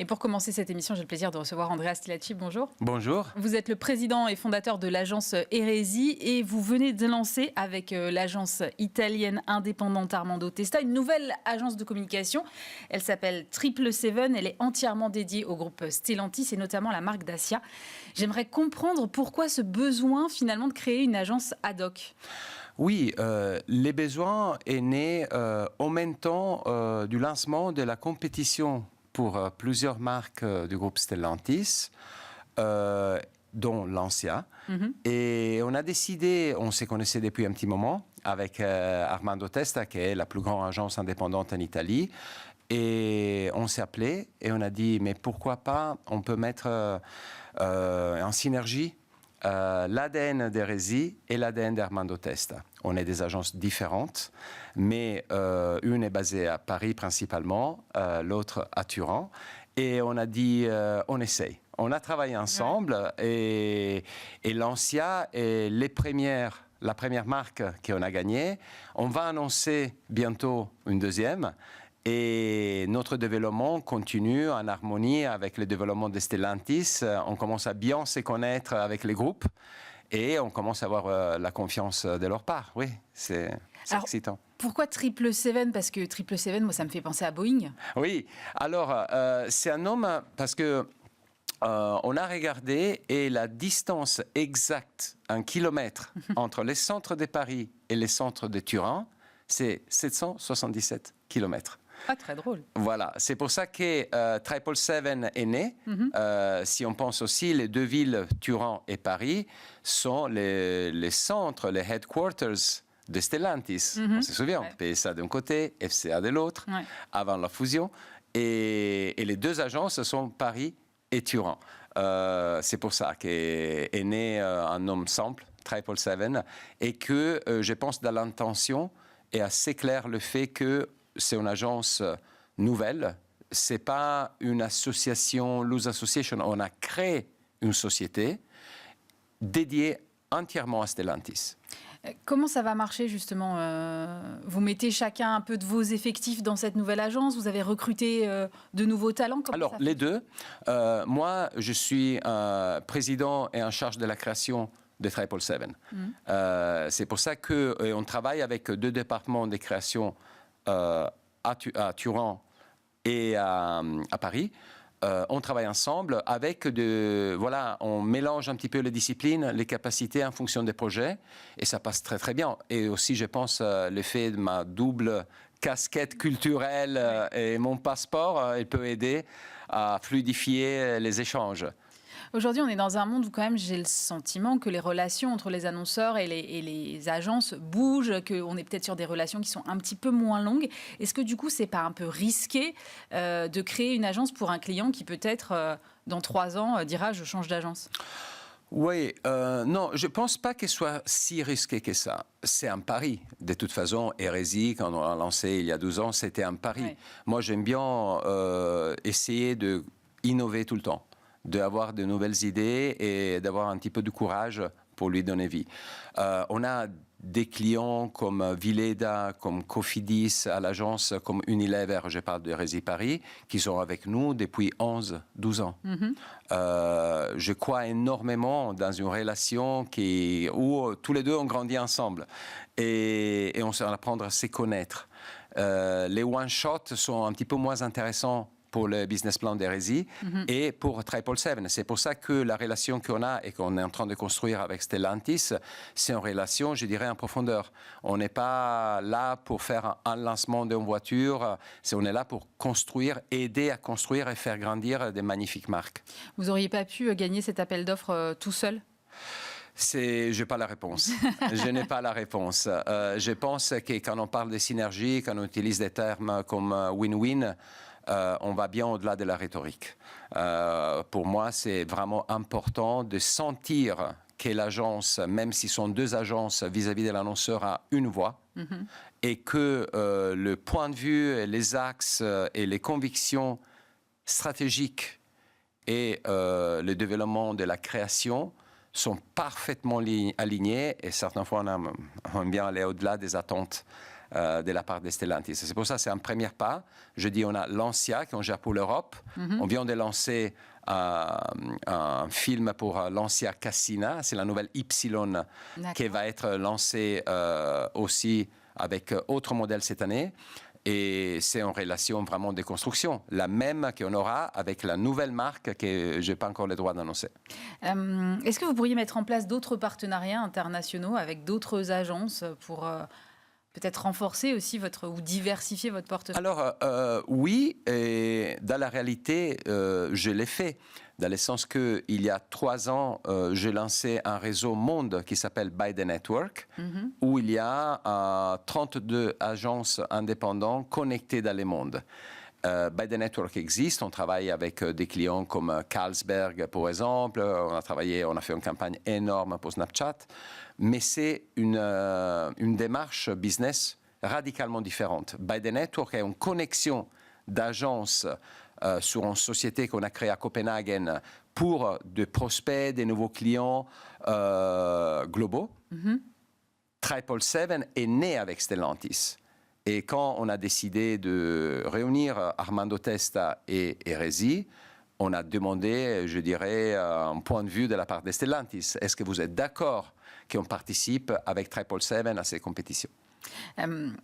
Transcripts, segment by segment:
Et pour commencer cette émission, j'ai le plaisir de recevoir Andrea Stilacci. Bonjour. Bonjour. Vous êtes le président et fondateur de l'agence Hérésie et vous venez de lancer avec l'agence italienne indépendante Armando Testa une nouvelle agence de communication. Elle s'appelle 777. Elle est entièrement dédiée au groupe Stellantis et notamment à la marque Dacia. J'aimerais comprendre pourquoi ce besoin finalement de créer une agence ad hoc. Oui, les besoins est né en même temps du lancement de la compétition pour plusieurs marques du groupe Stellantis, dont Lancia. Et on a décidé, on se connaissait depuis un petit moment, avec Armando Testa, qui est la plus grande agence indépendante en Italie. Et on s'est appelé et on a dit, mais pourquoi pas, on peut mettre en synergie l'ADN d'Hérésie et l'ADN d'Armando Testa. On est des agences différentes, mais une est basée à Paris principalement, l'autre à Turin. Et on a dit, on essaye. On a travaillé ensemble et Lancia est la première marque qu'on a gagnée. On va annoncer bientôt une deuxième. Et notre développement continue en harmonie avec le développement de Stellantis. On commence à bien se connaître avec les groupes et on commence à avoir la confiance de leur part. Oui, c'est excitant. Pourquoi 777 ? Parce que 777, moi, ça me fait penser à Boeing. Oui, alors c'est un nom parce que on a regardé et la distance exacte, 1 kilomètre, entre les centres de Paris et les centres de Turin, c'est 777 kilomètres. Ah, très drôle. Voilà, c'est pour ça que 777 est né. Si on pense aussi, les deux villes, Turin et Paris, sont les centres, les headquarters de Stellantis. On se souvient, PSA d'un côté, FCA de l'autre, avant la fusion. Et les deux agences sont Paris et Turin. C'est pour ça qu'est né un nom simple, 777, et que je pense dans l'intention est assez clair le fait que c'est une agence nouvelle, c'est pas une association, loose association. On a créé une société dédiée entièrement à Stellantis. Comment ça va marcher justement ? Vous mettez chacun un peu de vos effectifs dans cette nouvelle agence ? Vous avez recruté de nouveaux talents ? Alors, les deux. Moi, je suis président et en charge de la création de 777. C'est pour ça qu'on travaille avec deux départements de création à Turin et à Paris. On travaille ensemble avec on mélange un petit peu les disciplines, les capacités en fonction des projets et ça passe très très bien. Et aussi, je pense, l'effet de ma double casquette culturelle et mon passeport, il peut aider à fluidifier les échanges. Aujourd'hui, on est dans un monde où quand même j'ai le sentiment que les relations entre les annonceurs et les agences bougent, qu'on est peut-être sur des relations qui sont un petit peu moins longues. Est-ce que du coup, c'est pas un peu risqué de créer une agence pour un client qui peut-être dans 3 ans dira je change d'agence ? Oui, non, je ne pense pas qu'elle soit si risquée que ça. C'est un pari. De toute façon, Hérésie, quand on l'a lancé il y a 12 ans, c'était un pari. Ouais. Moi, j'aime bien essayer d'innover tout le temps, d'avoir de nouvelles idées et d'avoir un petit peu de courage pour lui donner vie. On a des clients comme Vileda, comme Cofidis à l'agence, comme Unilever, je parle de Hérésie Paris, qui sont avec nous depuis 11-12 ans. Je crois énormément dans une relation où tous les deux ont grandi ensemble et on s'en apprendre à se connaître. Les one-shots sont un petit peu moins intéressants pour le business plan d'Hérésie et pour 777. C'est pour ça que la relation qu'on a et qu'on est en train de construire avec Stellantis, c'est une relation, je dirais, en profondeur. On n'est pas là pour faire un lancement d'une voiture, on est là pour construire, aider à construire et faire grandir des magnifiques marques. Vous n'auriez pas pu gagner cet appel d'offres tout seul ? Je n'ai pas la réponse. Je n'ai pas la réponse. Je pense que quand on parle de synergie, quand on utilise des termes comme win-win, on va bien au-delà de la rhétorique. Pour moi, c'est vraiment important de sentir que l'agence, même si ce sont deux agences vis-à-vis de l'annonceur, a une voix et que le point de vue, les axes et les convictions stratégiques et le développement de la création sont parfaitement alignés et certaines fois on aime bien aller au-delà des attentes de la part de Stellantis. C'est pour ça que c'est un premier pas. Je dis, on a Lancia qu'on gère pour l'Europe. On vient de lancer un film pour Lancia Cassina. C'est la nouvelle Y qui va être lancée aussi avec autre modèle cette année. Et c'est en relation vraiment de construction, la même qu'on aura avec la nouvelle marque que je n'ai pas encore le droit d'annoncer. Est-ce que vous pourriez mettre en place d'autres partenariats internationaux avec d'autres agences pour peut-être renforcer aussi ou diversifier votre portefeuille? Alors, oui, et dans la réalité, je l'ai fait. Dans le sens qu'il y a 3 ans, j'ai lancé un réseau monde qui s'appelle By the Network, où il y a 32 agences indépendantes connectées dans le monde. By the Network existe, on travaille avec des clients comme Carlsberg, par exemple, on a fait une campagne énorme pour Snapchat, mais c'est une démarche business radicalement différente. By the Network est une connexion d'agences sur une société qu'on a créée à Copenhague pour des prospects, des nouveaux clients globaux. 777 est né avec Stellantis. Et quand on a décidé de réunir Armando Testa et Hérésie, on a demandé, je dirais, un point de vue de la part de Stellantis. Est-ce que vous êtes d'accord qu'on participe avec 777 à ces compétitions?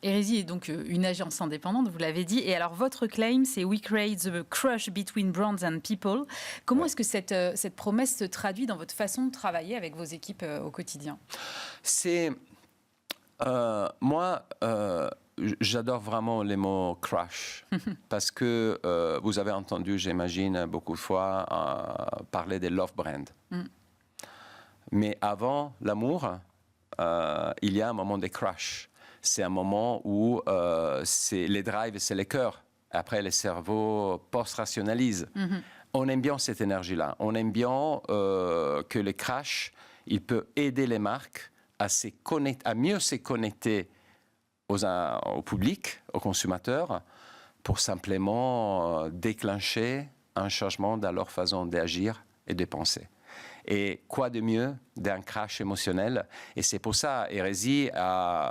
Hérésie est donc une agence indépendante, vous l'avez dit. Et alors, votre claim, c'est We create the crush between brands and people. Comment est-ce que cette promesse se traduit dans votre façon de travailler avec vos équipes au quotidien? Moi, j'adore vraiment les mots crush. Parce que vous avez entendu, j'imagine, beaucoup de fois parler des love brands. Mais avant l'amour, il y a un moment de crush. C'est un moment où les drives, c'est les cœurs. Après, les cerveaux post-rationalisent. On aime bien cette énergie-là. On aime bien que le crash, il peut aider les marques à mieux se connecter au public, aux consommateurs, pour simplement déclencher un changement dans leur façon d'agir et de penser. Et quoi de mieux d'un crash émotionnel? Et c'est pour ça, Hérésie,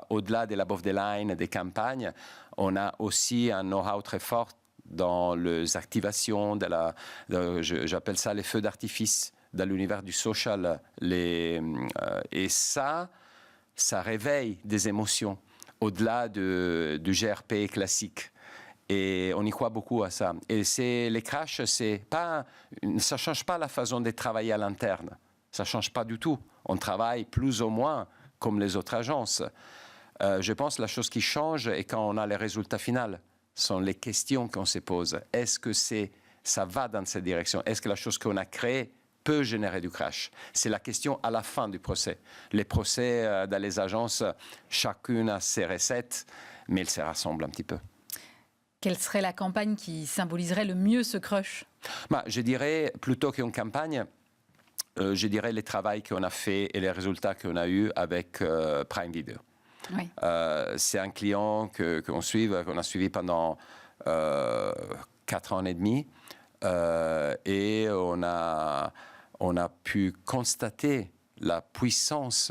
au-delà de l'above the line, des campagnes, on a aussi un know-how très fort dans les activations, j'appelle ça les feux d'artifice, dans l'univers du social. Et ça réveille des émotions, au-delà du GRP classique. Et on y croit beaucoup à ça. Et les crashs, ça ne change pas la façon de travailler à l'interne. Ça ne change pas du tout. On travaille plus ou moins comme les autres agences. Je pense que la chose qui change, et quand on a les résultats finaux, sont les questions qu'on se pose. Est-ce que ça va dans cette direction? Est-ce que la chose qu'on a créée peut générer du crash? C'est la question à la fin du procès. Les procès dans les agences, chacune a ses recettes, mais elles se rassemblent un petit peu. Quelle serait la campagne qui symboliserait le mieux ce crush? Je dirais, plutôt qu'une campagne, je dirais les travaux qu'on a fait et les résultats qu'on a eus avec Prime Video. Oui. C'est un client qu'on a suivi pendant 4 ans et demi. Et on a pu constater la puissance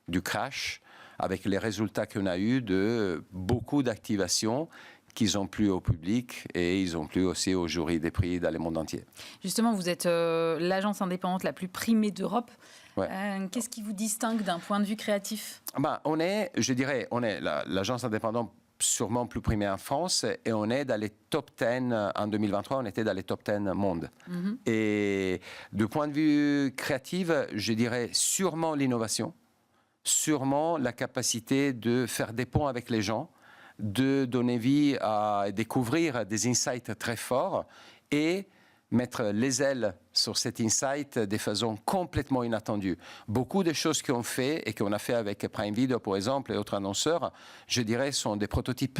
du crash avec les résultats qu'on a eus de beaucoup d'activations qu'ils ont plu au public et ils ont plu aussi au jury des prix dans le monde entier. Justement, vous êtes l'agence indépendante la plus primée d'Europe. Ouais. Qu'est-ce qui vous distingue d'un point de vue créatif? On est l'agence indépendante sûrement plus primée en France et on est dans les top 10, en 2023, on était dans les top 10 monde. Et du point de vue créatif, je dirais sûrement l'innovation, sûrement la capacité de faire des ponts avec les gens, de donner vie à découvrir des insights très forts et mettre les ailes sur cet insight de façon complètement inattendue. Beaucoup de choses qu'on fait et qu'on a fait avec Prime Video, par exemple, et autres annonceurs, je dirais, sont des prototypes.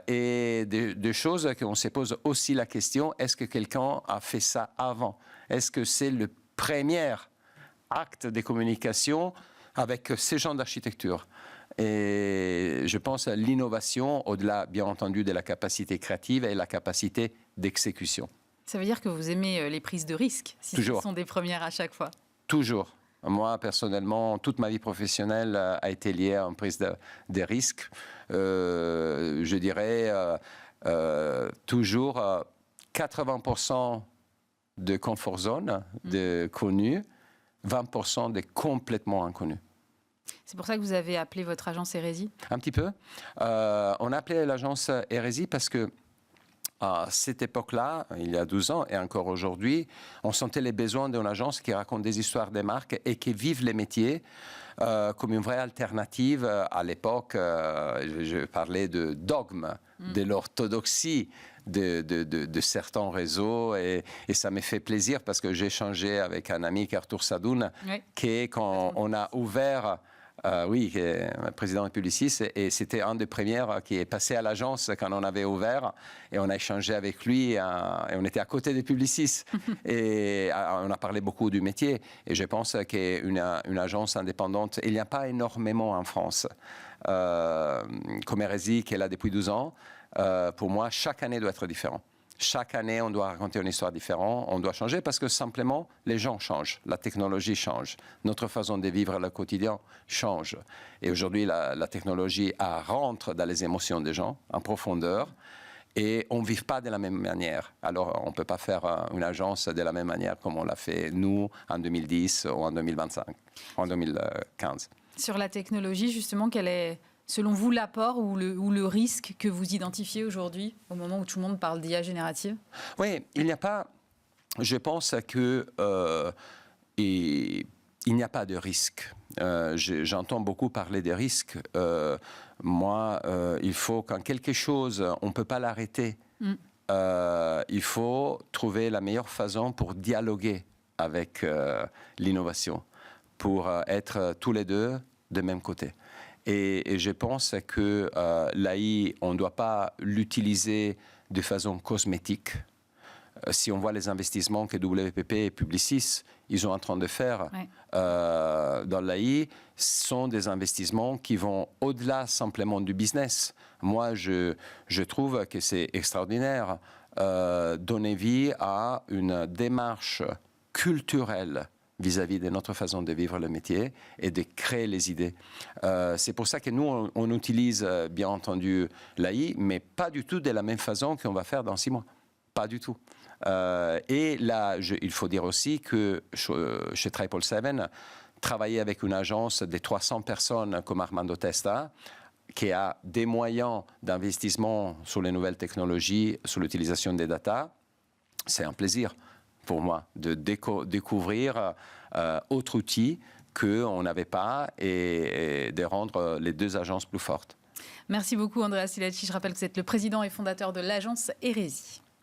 Et des choses qu'on se pose aussi la question, est-ce que quelqu'un a fait ça avant? Est-ce que c'est le premier acte de communication avec ces genres d'architecture? Et je pense à l'innovation, au-delà, bien entendu, de la capacité créative et la capacité d'exécution. Ça veut dire que vous aimez les prises de risques, si ce sont des premières à chaque fois? Toujours. Moi, personnellement, toute ma vie professionnelle a été liée à une prise de risques. Je dirais toujours 80% de comfort zone, de connus, 20% de complètement inconnus. C'est pour ça que vous avez appelé votre agence Hérésie? Un petit peu. On a appelé l'agence Hérésie parce que à cette époque-là, il y a 12 ans et encore aujourd'hui, on sentait les besoins d'une agence qui raconte des histoires des marques et qui vive les métiers comme une vraie alternative. À l'époque, je parlais de dogme, de l'orthodoxie de certains réseaux et ça me fait plaisir parce que j'ai échangé avec un ami, Arthur Sadoun, qui, quand on a ouvert... oui, qui est président de Publicis, et c'était un des premiers qui est passé à l'agence quand on avait ouvert, et on a échangé avec lui, et on était à côté de Publicis, et on a parlé beaucoup du métier, et je pense qu'une agence indépendante, il n'y a pas énormément en France, comme Hérésie, qui est là depuis 12 ans, pour moi, chaque année doit être différente. Chaque année, on doit raconter une histoire différente, on doit changer parce que simplement, les gens changent, la technologie change, notre façon de vivre le quotidien change. Et aujourd'hui, la technologie rentre dans les émotions des gens en profondeur et on ne vit pas de la même manière. Alors, on ne peut pas faire une agence de la même manière comme on l'a fait, nous, en 2010 ou en 2025, en 2015. Sur la technologie, justement, quelle est... Selon vous, l'apport ou le risque que vous identifiez aujourd'hui, au moment où tout le monde parle d'IA générative? Oui, il n'y a pas... Je pense que il n'y a pas de risque. J'entends beaucoup parler des risques. Moi, il faut, quand quelque chose, on ne peut pas l'arrêter, il faut trouver la meilleure façon pour dialoguer avec l'innovation, pour être tous les deux de même côté. Et je pense que l'AI, on ne doit pas l'utiliser de façon cosmétique. Si on voit les investissements que WPP et Publicis, ils sont en train de faire dans l'AI, sont des investissements qui vont au-delà simplement du business. Moi, je trouve que c'est extraordinaire donner vie à une démarche culturelle vis-à-vis de notre façon de vivre le métier et de créer les idées. C'est pour ça que nous, on utilise bien entendu l'AI, mais pas du tout de la même façon qu'on va faire dans 6 mois. Pas du tout. Et là, il faut dire aussi que chez 777, travailler avec une agence de 300 personnes comme Armando Testa, qui a des moyens d'investissement sur les nouvelles technologies, sur l'utilisation des data, c'est un plaisir pour moi de découvrir autre outil qu'on n'avait pas et de rendre les deux agences plus fortes. Merci beaucoup Andrea Silacci. Je rappelle que vous êtes le président et fondateur de l'agence Hérésie.